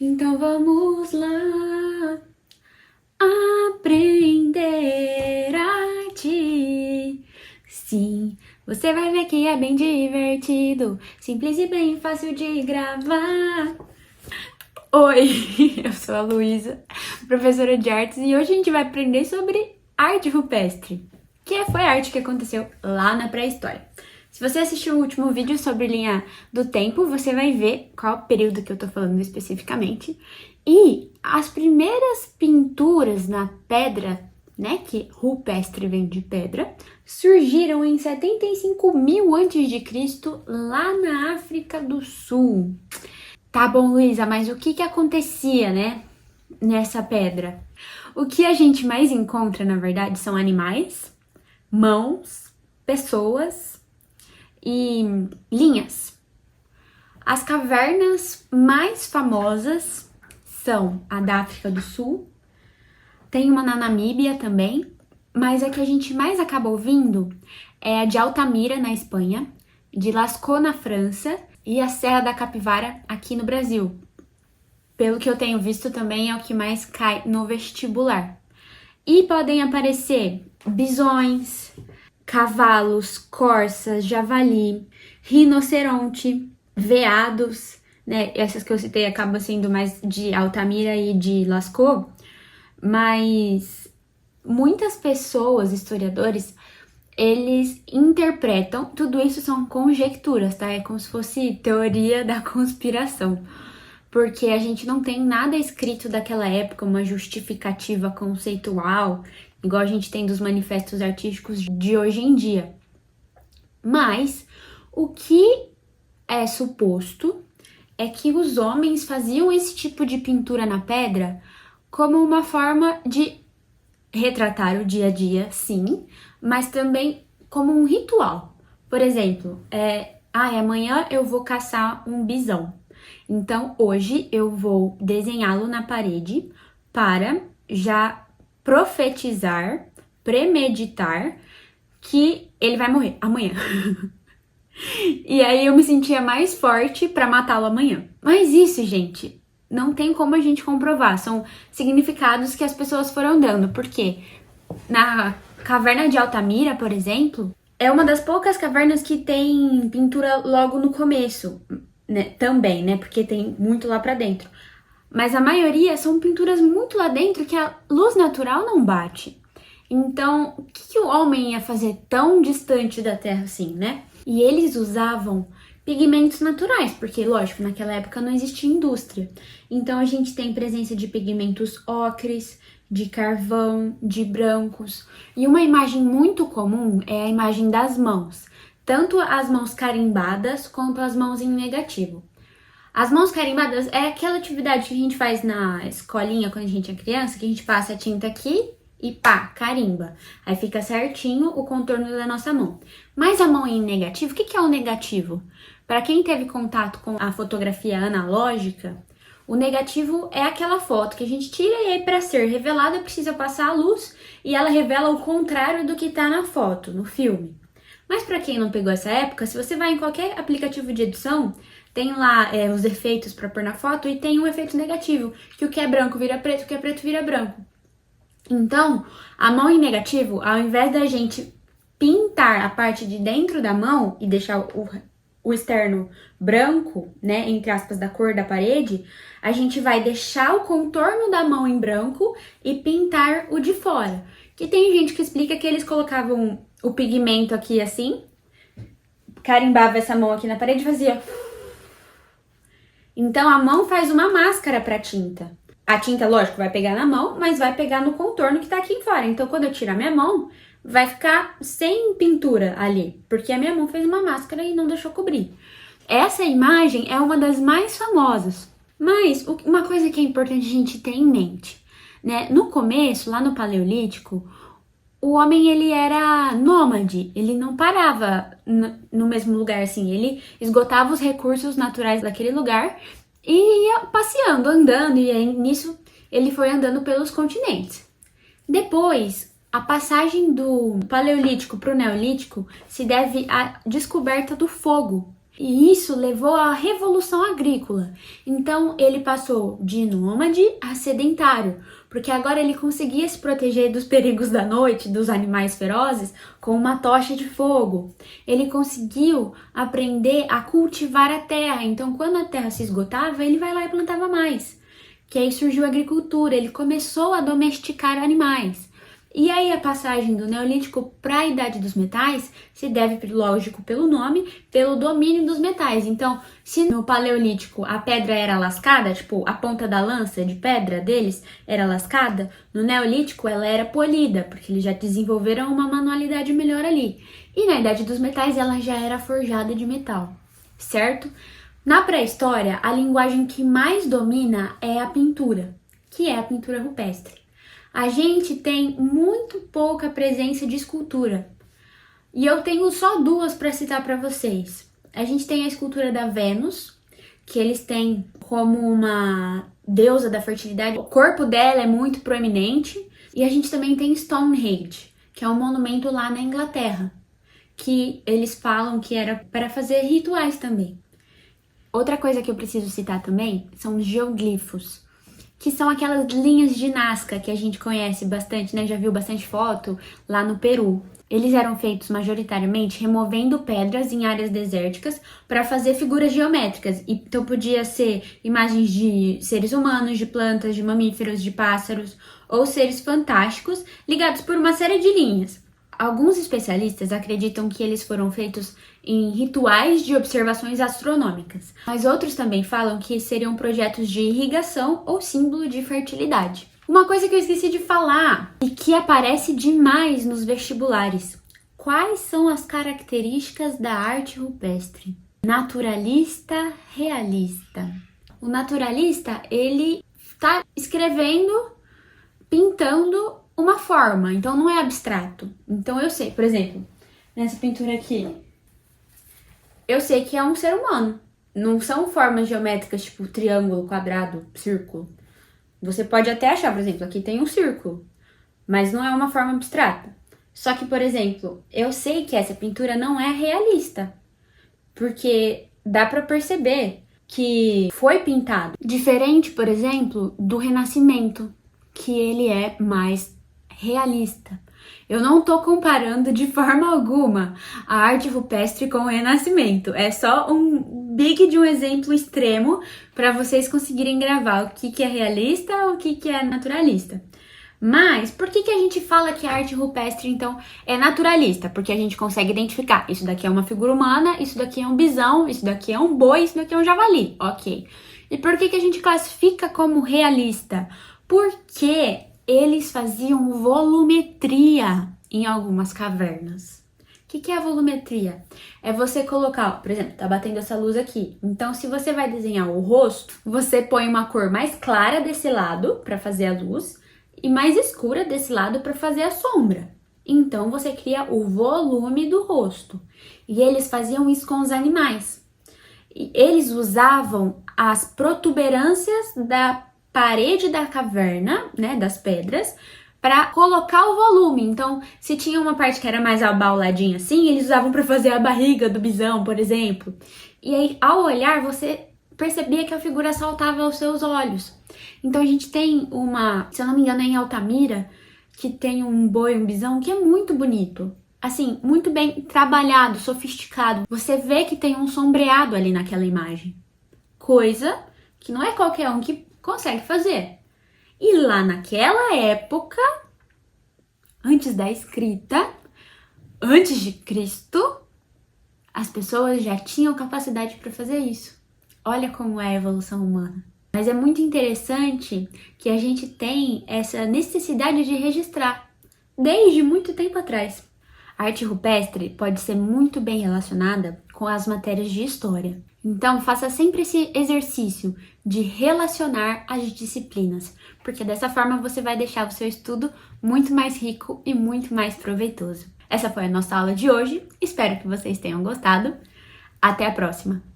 Então vamos lá aprender arte. Sim, você vai ver que é bem divertido, simples e bem fácil de gravar. Oi, eu sou a Luísa, professora de artes, e hoje a gente vai aprender sobre arte rupestre, que foi a arte que aconteceu lá na pré-história. Se você assistiu o último vídeo sobre linha do tempo, você vai ver qual período que eu tô falando especificamente. E as primeiras pinturas na pedra, né, que rupestre vem de pedra, surgiram em 75.000 a.C. lá na África do Sul. Tá bom, Luísa, mas o que acontecia, né, nessa pedra? O que a gente mais encontra, na verdade, são animais, mãos, pessoas e linhas. As cavernas mais famosas são a da África do Sul, tem uma na Namíbia também, mas a que a gente mais acaba ouvindo é a de Altamira, na Espanha, de Lascaux, na França, e a Serra da Capivara, aqui no Brasil. Pelo que eu tenho visto também é o que mais cai no vestibular. E podem aparecer bisões, cavalos, corças, javali, rinoceronte, veados, né? Essas que eu citei acabam sendo mais de Altamira e de Lascaux, mas muitas pessoas, historiadores, eles interpretam, tudo isso são conjecturas, tá? É como se fosse teoria da conspiração, porque a gente não tem nada escrito daquela época, uma justificativa conceitual, igual a gente tem dos manifestos artísticos de hoje em dia. Mas o que é suposto é que os homens faziam esse tipo de pintura na pedra como uma forma de retratar o dia a dia, sim, mas também como um ritual. Por exemplo, amanhã eu vou caçar um bisão. Então, hoje eu vou desenhá-lo na parede para já profetizar, premeditar que ele vai morrer amanhã. E aí eu me sentia mais forte para matá-lo amanhã. Mas isso, gente, não tem como a gente comprovar. São significados que as pessoas foram dando. Porque na caverna de Altamira, por exemplo, é uma das poucas cavernas que tem pintura logo no começo, né? Também, né? Porque tem muito lá pra dentro. Mas a maioria são pinturas muito lá dentro que a luz natural não bate. Então, o que o homem ia fazer tão distante da Terra assim, né? E eles usavam pigmentos naturais, porque, lógico, naquela época não existia indústria. Então, a gente tem presença de pigmentos ocres, de carvão, de brancos. E uma imagem muito comum é a imagem das mãos. Tanto as mãos carimbadas quanto as mãos em negativo. As mãos carimbadas é aquela atividade que a gente faz na escolinha quando a gente é criança, que a gente passa a tinta aqui e pá, carimba. Aí fica certinho o contorno da nossa mão. Mas a mão em negativo, o que é o negativo? Para quem teve contato com a fotografia analógica, o negativo é aquela foto que a gente tira e aí para ser revelada precisa passar a luz e ela revela o contrário do que tá na foto, no filme. Mas para quem não pegou essa época, se você vai em qualquer aplicativo de edição, tem lá os efeitos para pôr na foto e tem um efeito negativo, que o que é branco vira preto, o que é preto vira branco. Então, a mão em negativo, ao invés da gente pintar a parte de dentro da mão e deixar o externo branco, né, entre aspas, da cor da parede, a gente vai deixar o contorno da mão em branco e pintar o de fora. Que tem gente que explica que eles colocavam o pigmento aqui assim, carimbava essa mão aqui na parede e fazia... Então, a mão faz uma máscara para a tinta. A tinta, lógico, vai pegar na mão, mas vai pegar no contorno que tá aqui fora. Então, quando eu tirar minha mão, vai ficar sem pintura ali, porque a minha mão fez uma máscara e não deixou cobrir. Essa imagem é uma das mais famosas. Mas uma coisa que é importante a gente ter em mente, né? No começo, lá no Paleolítico, o homem ele era nômade, ele não parava no mesmo lugar assim, ele esgotava os recursos naturais daquele lugar e ia passeando, andando, e aí nisso ele foi andando pelos continentes. Depois, a passagem do Paleolítico para o Neolítico se deve à descoberta do fogo. E isso levou à revolução agrícola. Então ele passou de nômade a sedentário, porque agora ele conseguia se proteger dos perigos da noite, dos animais ferozes, com uma tocha de fogo. Ele conseguiu aprender a cultivar a terra. Então quando a terra se esgotava, ele vai lá e plantava mais. Que aí surgiu a agricultura, ele começou a domesticar animais. E aí a passagem do Neolítico para a Idade dos Metais se deve, lógico, pelo nome, pelo domínio dos metais. Então, se no Paleolítico a pedra era lascada, tipo, a ponta da lança de pedra deles era lascada, no Neolítico ela era polida, porque eles já desenvolveram uma manualidade melhor ali. E na Idade dos Metais ela já era forjada de metal, certo? Na pré-história, a linguagem que mais domina é a pintura, que é a pintura rupestre. A gente tem muito pouca presença de escultura. E eu tenho só duas para citar para vocês. A gente tem a escultura da Vênus, que eles têm como uma deusa da fertilidade. O corpo dela é muito proeminente. E a gente também tem Stonehenge, que é um monumento lá na Inglaterra, que eles falam que era para fazer rituais também. Outra coisa que eu preciso citar também são os geoglifos, que são aquelas linhas de Nazca que a gente conhece bastante, né? Já viu bastante foto lá no Peru. Eles eram feitos majoritariamente removendo pedras em áreas desérticas para fazer figuras geométricas. Então podia ser imagens de seres humanos, de plantas, de mamíferos, de pássaros ou seres fantásticos ligados por uma série de linhas. Alguns especialistas acreditam que eles foram feitos em rituais de observações astronômicas, mas outros também falam que seriam projetos de irrigação ou símbolo de fertilidade. Uma coisa que eu esqueci de falar e que aparece demais nos vestibulares: quais são as características da arte rupestre? Naturalista, realista. O naturalista, ele está escrevendo, pintando uma forma, então não é abstrato. Então eu sei, por exemplo, nessa pintura aqui, eu sei que é um ser humano. Não são formas geométricas tipo triângulo, quadrado, círculo. Você pode até achar, por exemplo, aqui tem um círculo, mas não é uma forma abstrata. Só que, por exemplo, eu sei que essa pintura não é realista, porque dá pra perceber que foi pintado. Diferente, por exemplo, do Renascimento, que ele é mais realista. Eu não tô comparando de forma alguma a arte rupestre com o Renascimento. É só um big de um exemplo extremo para vocês conseguirem gravar o que é realista, o que é naturalista. Mas por que a gente fala que a arte rupestre, então, é naturalista? Porque a gente consegue identificar, isso daqui é uma figura humana, isso daqui é um bisão, isso daqui é um boi, isso daqui é um javali. Ok. E por que a gente classifica como realista? Porque eles faziam volumetria em algumas cavernas. O que é a volumetria? É você colocar, por exemplo, tá batendo essa luz aqui. Então, se você vai desenhar o rosto, você põe uma cor mais clara desse lado para fazer a luz e mais escura desse lado para fazer a sombra. Então, você cria o volume do rosto. E eles faziam isso com os animais. E eles usavam as protuberâncias da parede da caverna, né, das pedras, para colocar o volume. Então, se tinha uma parte que era mais abauladinha assim, eles usavam para fazer a barriga do bisão, por exemplo. E aí, ao olhar, você percebia que a figura saltava aos seus olhos. Então, a gente tem uma, se eu não me engano, é em Altamira, que tem um boi, um bisão, que é muito bonito. Assim, muito bem trabalhado, sofisticado. Você vê que tem um sombreado ali naquela imagem. Coisa que não é qualquer um que consegue fazer. E lá naquela época, antes da escrita, antes de Cristo, as pessoas já tinham capacidade para fazer isso. Olha como é a evolução humana. Mas é muito interessante que a gente tem essa necessidade de registrar desde muito tempo atrás. A arte rupestre pode ser muito bem relacionada com as matérias de história. Então, faça sempre esse exercício de relacionar as disciplinas, porque dessa forma você vai deixar o seu estudo muito mais rico e muito mais proveitoso. Essa foi a nossa aula de hoje, espero que vocês tenham gostado. Até a próxima!